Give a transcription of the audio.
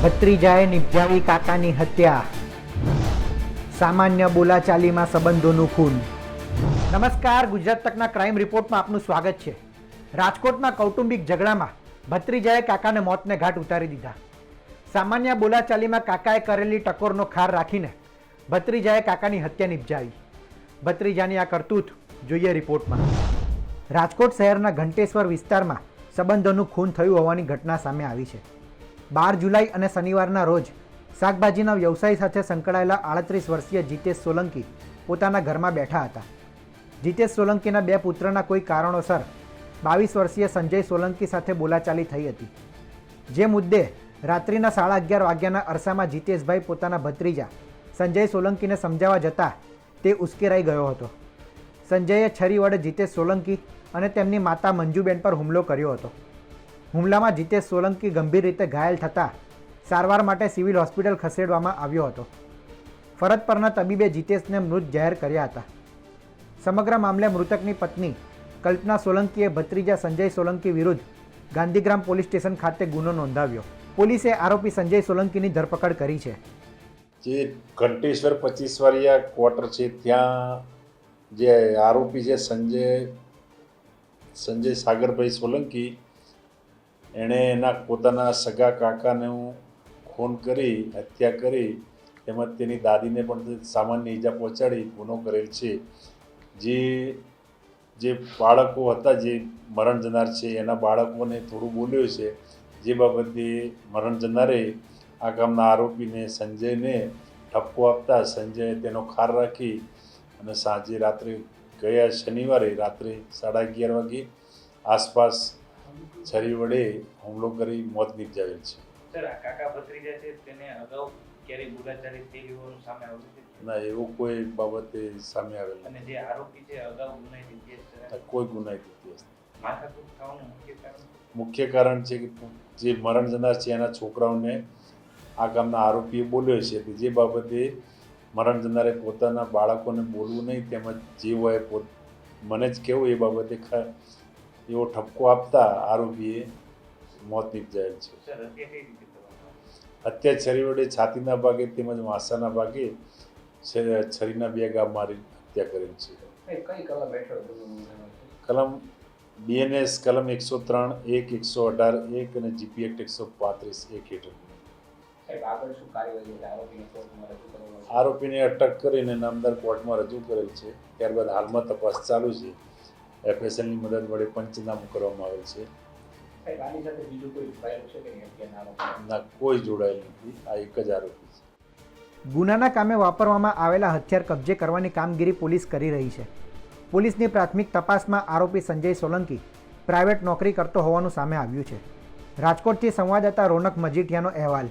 ભત્રીજાએ નિપજાવી કાકાની હત્યા, સામાન્ય બોલાચાલીમાં સંબંધોનું ખૂન. નમસ્કાર, ગુજરાત તકના ક્રાઇમ રિપોર્ટમાં આપનું સ્વાગત છે. રાજકોટના કૌટુંબિક ઝઘડામાં ભત્રીજાએ કાકાને મોતને ઘાટ ઉતારી દીધા. સામાન્ય બોલાચાલીમાં કાકાએ કરેલી ટકોરનો ખાર રાખીને ભત્રીજાએ કાકાની હત્યા નિપજાવી. ભત્રીજાની આ કરતૂત જોઈએ રિપોર્ટમાં. રાજકોટ શહેરના ઘંટેશ્વર વિસ્તારમાં સંબંધોનું ખૂન થયું હોવાની ઘટના સામે આવી છે. 12 જુલાઈ અને શનિવારના રોજ શાકભાજીના વ્યવસાય સાથે સંકળાયેલા 38 વર્ષીય જીતેશ સોલંકી પોતાના ઘરમાં બેઠા હતા. જીતેશ સોલંકીના 2 પુત્રના કોઈ કારણોસર 22 વર્ષીય સંજય સોલંકી સાથે બોલાચાલી થઈ હતી. જે મુદ્દે રાત્રિના 11:30 વાગ્યાના અરસામાં જીતેશભાઈ પોતાના ભત્રીજા સંજય સોલંકીને સમજાવવા જતાં તે ઉશ્કેરાઈ ગયો હતો. સંજયે છરી વડે જીતેશ સોલંકી અને તેમની માતા મંજુબેન પર હુમલો કર્યો હતો. હુમલામાં જીતેશ સોલંકી ગંભીર રીતે ઘાયલ થતાં સારવાર માટે સિવિલ હોસ્પિટલ ખસેડવામાં આવ્યો હતો. ફરજ પરના તબીબે જીતેશને મૃત જાહેર કર્યા હતા. સમગ્ર મામલે મૃતકની પત્ની કલ્પના સોલંકીએ ભત્રીજા સંજય સોલંકી વિરુદ્ધ ગાંધીગ્રામ પોલીસ સ્ટેશન ખાતે ગુનો નોંધાવ્યો. પોલીસે આરોપી સંજય સોલંકીની ધરપકડ કરી છે. જે ઘંટેશ્વર 25 વાળિયા ક્વાર્ટર છે ત્યાં જે આરોપી છે સંજય સાગરભાઈ સોલંકી, એણે એના પોતાના સગા કાકાને ખૂન કરી હત્યા કરી તેમજ તેની દાદીને પણ સામાન્ય ઈજા પહોંચાડી ગુનો કરેલ છે. જે બાળકો હતા જે મરણ જનાર છે એના બાળકોને થોડું બોલ્યો છે, જે બાબતે મરણ જનારે આ ગામના આરોપીને સંજયને ઠપકો આપતા સંજયે તેનો ખાર રાખી અને સાંજે રાત્રે ગયા શનિવારે રાત્રે 11:30 વાગે આસપાસ છરી વડે હુમલો કરી મોત નિપજાવેલ છે. સર, આ કાકા ભત્રીજા છે તેને અગાઉ ક્યારે બોલાચાલી થઈ હોવાનું સામે આવ્યું છે? ના, એવું કોઈ બાબતે સામે આવેલ અને જે આરોપી છે અગાઉ ગુનાહિત ઇતિહાસ છે? કોઈ ગુનાહિત ઇતિહાસ. માથાકૂટ થવાનું મુખ્ય કારણ છે કે જે મરણ જનાર છે એના છોકરાઓને આ ગામના આરોપીએ બોલ્યો છે કે જે બાબતે મરણ જનારે પોતાના બાળકોને બોલવું નહીં તેમજ જે હોય મને જ કહેવું એ બાબતે એવો ઠપકો આપતા આરોપીએ મોત નિપજાયેલ છે. સર, હત્યા કઈ રીતે કરવામાં? હત્યા છરી વડે છાતીના ભાગે તેમજ માથાના ભાગે છરીના 2 ઘા મારી હત્યા કરેલ છે. કઈ કલમ હેઠળ? કલમ BNS કલમ 103, 1, 118, 1 અને GP એક્ટ 135 1 હેઠળ. આરોપીને અટક કરીને નામદાર કોર્ટમાં રજૂ કરેલ છે. ત્યારબાદ હાલમાં તપાસ ચાલુ છે. FSLની મદદ વડે પંચનામું કરવામાં આવેલ છે. ના, કોઈ જોડાયેલ નથી. આ એક જ આરોપી છે. ગુનાના કામે વાપરવામાં આવેલા હથિયાર કબજે કરવાની કામગીરી પોલીસ કરી રહી છે. પોલીસની પ્રાથમિક તપાસમાં આરોપી સંજય સોલંકી પ્રાઇવેટ નોકરી કરતો હોવાનું સામે આવ્યું છે. રાજકોટથી સંવાદદાતા રોનક મજીઠિયાનો અહેવાલ.